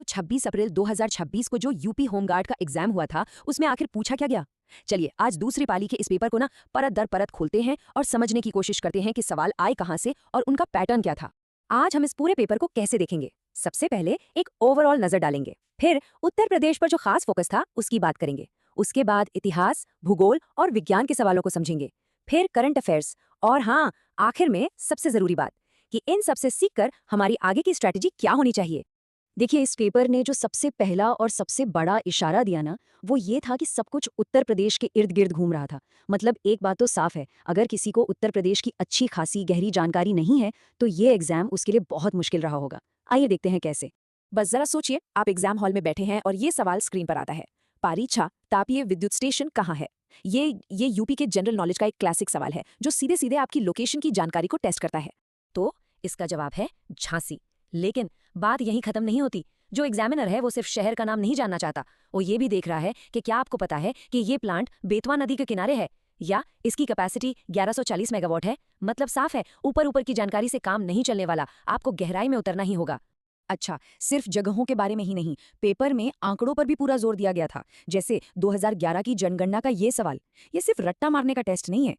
26 अप्रैल 2026 को जो UP home guard का एग्जाम हुआ था उसमें आखिर पूछा क्या गया। चलिए आज दूसरी पाली के इस पेपर को ना परत दर परत खोलते हैं और समझने की कोशिश करते हैं कि सवाल आए कहां से और उनका पैटर्न क्या था। आज हम इस पूरे पेपर को कैसे देखेंगे, सबसे पहले एक ओवरऑल नजर डालेंगे, फिर उत्तर प्रदेश पर जो खास फोकस था उसकी बात करेंगे, उसके बाद इतिहास, भूगोल और विज्ञान के सवालों को समझेंगे, फिर करंट अफेयर्स और हाँ, आखिर में सबसे जरूरी बात कि इन सबसे सीखकर हमारी आगे की स्ट्रैटेजी क्या होनी चाहिए। देखिए, इस पेपर ने जो सबसे पहला और सबसे बड़ा इशारा दिया ना, वो ये था कि सब कुछ उत्तर प्रदेश के इर्द गिर्द घूम रहा था। मतलब एक बात तो साफ है, अगर किसी को उत्तर प्रदेश की अच्छी खासी गहरी जानकारी नहीं है तो ये एग्जाम उसके लिए बहुत मुश्किल रहा होगा। आइए देखते हैं कैसे। बस जरा सोचिए, आप एग्जाम हॉल में बैठे हैं और ये सवाल स्क्रीन पर आता है, पारीछा तापीय विद्युत स्टेशन कहाँ है। ये यूपी के जनरल नॉलेज का एक क्लासिक सवाल है जो सीधे सीधे आपकी लोकेशन की जानकारी को टेस्ट करता है। तो इसका जवाब है झांसी। लेकिन बात यहीं खत्म नहीं होती। जो एग्जामिनर है वो सिर्फ शहर का नाम नहीं जानना चाहता, वो ये भी देख रहा है कि क्या आपको पता है कि ये प्लांट बेतवा नदी के किनारे है या इसकी कैपेसिटी 1140 मेगावाट है। मतलब साफ है, ऊपर ऊपर की जानकारी से काम नहीं चलने वाला, आपको गहराई में उतरना ही होगा। अच्छा, सिर्फ जगहों के बारे में ही नहीं, पेपर में आंकड़ों पर भी पूरा जोर दिया गया था। जैसे 2011 की जनगणना का ये सवाल, ये सिर्फ रट्टा मारने का टेस्ट नहीं है,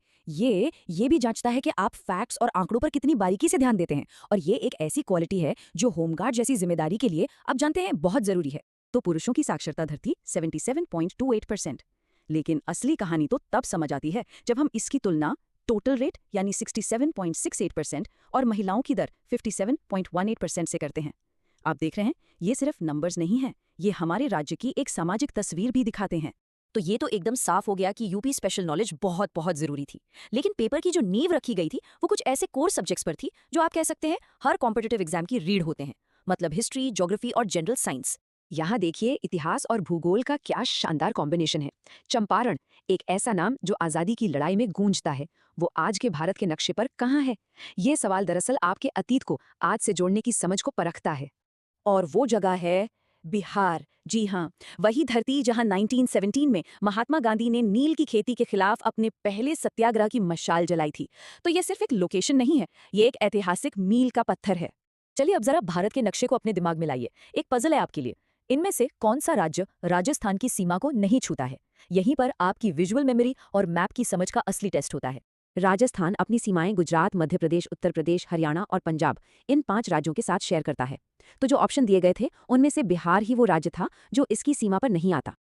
ये भी जांचता है कि आप फैक्ट्स और आंकड़ों पर कितनी बारीकी से ध्यान देते हैं। और ये एक ऐसी क्वालिटी है जो होमगार्ड जैसी जिम्मेदारी के लिए आप जानते हैं बहुत जरूरी है। तो पुरुषों की साक्षरता दर थी 77.28%। लेकिन असली कहानी तो तब समझ आती है जब हम इसकी तुलना टोटल रेट यानी 67.68% और महिलाओं की दर 57.18% से करते हैं। आप देख रहे हैं, ये सिर्फ नंबर्स नहीं हैं, ये हमारे राज्य की एक सामाजिक तस्वीर भी दिखाते हैं। तो ये तो एकदम साफ हो गया कि यूपी स्पेशल नॉलेज बहुत बहुत जरूरी थी। लेकिन पेपर की जो नींव रखी गई थी वो कुछ ऐसे कोर सब्जेक्ट्स पर थी जो आप कह सकते हैं हर कॉम्पिटिटिव एग्जाम की रीढ़ होते हैं। मतलब हिस्ट्री, ज्योग्राफी और जनरल साइंस। यहाँ देखिए, इतिहास और भूगोल का क्या शानदार कॉम्बिनेशन है। चंपारण, एक ऐसा नाम जो आजादी की लड़ाई में गूंजता है, वो आज के भारत के नक्शे पर कहाँ है। ये सवाल दरअसल आपके अतीत को आज से जोड़ने की समझ को परखता है। और वो जगह है बिहार। जी हाँ, वही धरती जहां 1917 में महात्मा गांधी ने नील की खेती के खिलाफ अपने पहले सत्याग्रह की मशाल जलाई थी। तो ये सिर्फ एक लोकेशन नहीं है, ये एक ऐतिहासिक मील का पत्थर है। चलिए अब जरा भारत के नक्शे को अपने दिमाग में लाइए। एक पजल है आपके लिए, इनमें से कौन सा राज्य राजस्थान की सीमा को नहीं छूता है। यहीं पर आपकी विजुअल मेमोरी और मैप की समझ का असली टेस्ट होता है। राजस्थान अपनी सीमाएं गुजरात, मध्य प्रदेश, उत्तर प्रदेश, हरियाणा और पंजाब, इन 5 राज्यों के साथ शेयर करता है। तो जो ऑप्शन दिए गए थे उनमें से बिहार ही वो राज्य था जो इसकी सीमा पर नहीं आता।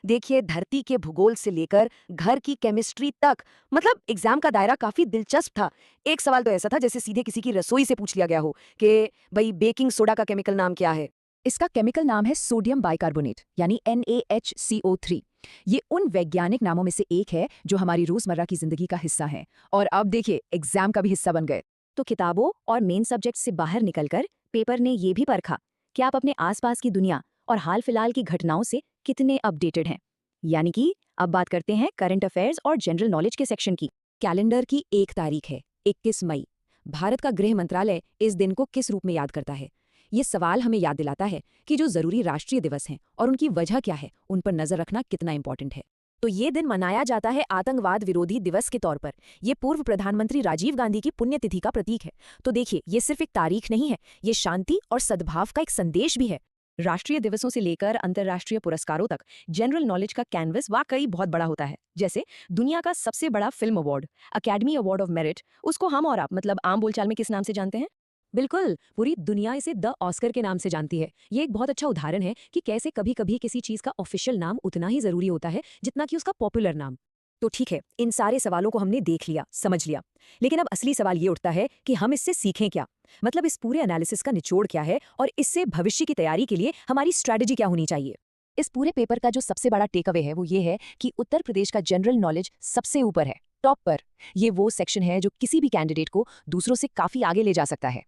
देखिए, धरती के भूगोल से लेकर घर की केमिस्ट्री तक, मतलब एग्जाम का दायरा काफी दिलचस्प था। एक सवाल तो ऐसा था जैसे सीधे किसी की रसोई से पूछ लिया गया हो कि भाई बेकिंग सोडा का केमिकल नाम क्या है। इसका केमिकल नाम है सोडियम बाइकार्बोनेट यानी NaHCO3। ये उन वैज्ञानिक नामों में से एक है जो हमारी रोजमर्रा की जिंदगी का हिस्सा है और अब देखिए एग्जाम का भी हिस्सा बन गए। तो किताबों और मेन सब्जेक्ट से बाहर निकलकर पेपर ने ये भी परखा कि आप अपने आसपास की दुनिया और हाल फिलहाल की घटनाओं से कितने अपडेटेड हैं। यानी कि अब बात करते हैं करंट अफेयर्स और जनरल नॉलेज के सेक्शन की। कैलेंडर की एक तारीख है 21 मई। भारत का गृह मंत्रालय इस दिन को किस रूप में याद करता है। ये सवाल हमें याद दिलाता है कि जो जरूरी राष्ट्रीय दिवस हैं और उनकी वजह क्या है, उन पर नजर रखना कितना इंपॉर्टेंट है। तो ये दिन मनाया जाता है आतंकवाद विरोधी दिवस के तौर पर। ये पूर्व प्रधानमंत्री राजीव गांधी की पुण्यतिथि का प्रतीक है। तो देखिए, ये सिर्फ एक तारीख नहीं है, ये शांति और सद्भाव का एक संदेश भी है। राष्ट्रीय दिवसों से लेकर अंतर्राष्ट्रीय पुरस्कारों तक जनरल नॉलेज का कैनवस वाकई बहुत बड़ा होता है। जैसे दुनिया का सबसे बड़ा film award, academy award of merit, उसको हम और आप मतलब आम बोलचाल में किस नाम से जानते हैं? बिल्कुल, पूरी दुनिया इसे द ऑस्कर के नाम से जानती है। ये एक बहुत अच्छा उदाहरण है कि कैसे कभी कभी किसी चीज का ऑफिशियल नाम उतना ही जरूरी होता है जितना कि उसका पॉपुलर नाम। तो ठीक है, इन सारे सवालों को हमने देख लिया, समझ लिया। लेकिन अब असली सवाल ये उठता है कि हम इससे सीखें क्या। मतलब इस पूरे एनालिसिस का निचोड़ क्या है और इससे भविष्य की तैयारी के लिए हमारी स्ट्रैटेजी क्या होनी चाहिए। इस पूरे पेपर का जो सबसे बड़ा टेक अवे है वो ये है कि उत्तर प्रदेश का जनरल नॉलेज सबसे ऊपर है, टॉप पर। ये वो सेक्शन है जो किसी भी कैंडिडेट को दूसरों से काफी आगे ले जा सकता है।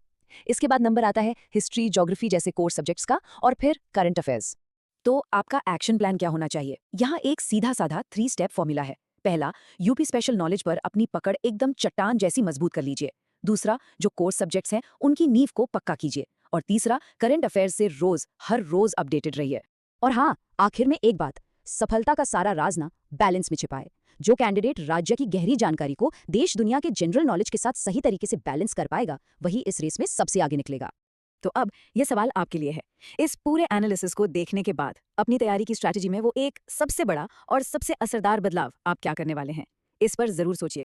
इसके बाद नंबर आता है हिस्ट्री, ज्योग्राफी जैसे कोर सब्जेक्ट्स का और फिर करंट अफेयर्स। तो आपका एक्शन प्लान क्या होना चाहिए? यहाँ एक सीधा साधा 3 स्टेप फॉर्मूला है। पहला, यूपी स्पेशल नॉलेज पर अपनी पकड़ एकदम चट्टान जैसी मजबूत कर लीजिए। दूसरा, जो कोर्स सब्जेक्ट्स हैं उनकी नींव को पक्का कीजिए। और तीसरा, करंट अफेयर्स से हर रोज अपडेटेड रहिए। और हाँ, आखिर में एक बात, सफलता का सारा राज ना बैलेंस में छिपा है। जो कैंडिडेट राज्य की गहरी जानकारी को देश दुनिया के जनरल नॉलेज के साथ सही तरीके से बैलेंस कर पाएगा, वही इस रेस में सबसे आगे निकलेगा। तो अब यह सवाल आपके लिए है। इस पूरे एनालिसिस को देखने के बाद अपनी तैयारी की स्ट्रैटेजी में वो एक सबसे बड़ा और सबसे असरदार बदलाव आप क्या करने वाले हैं, इस पर जरूर सोचिए।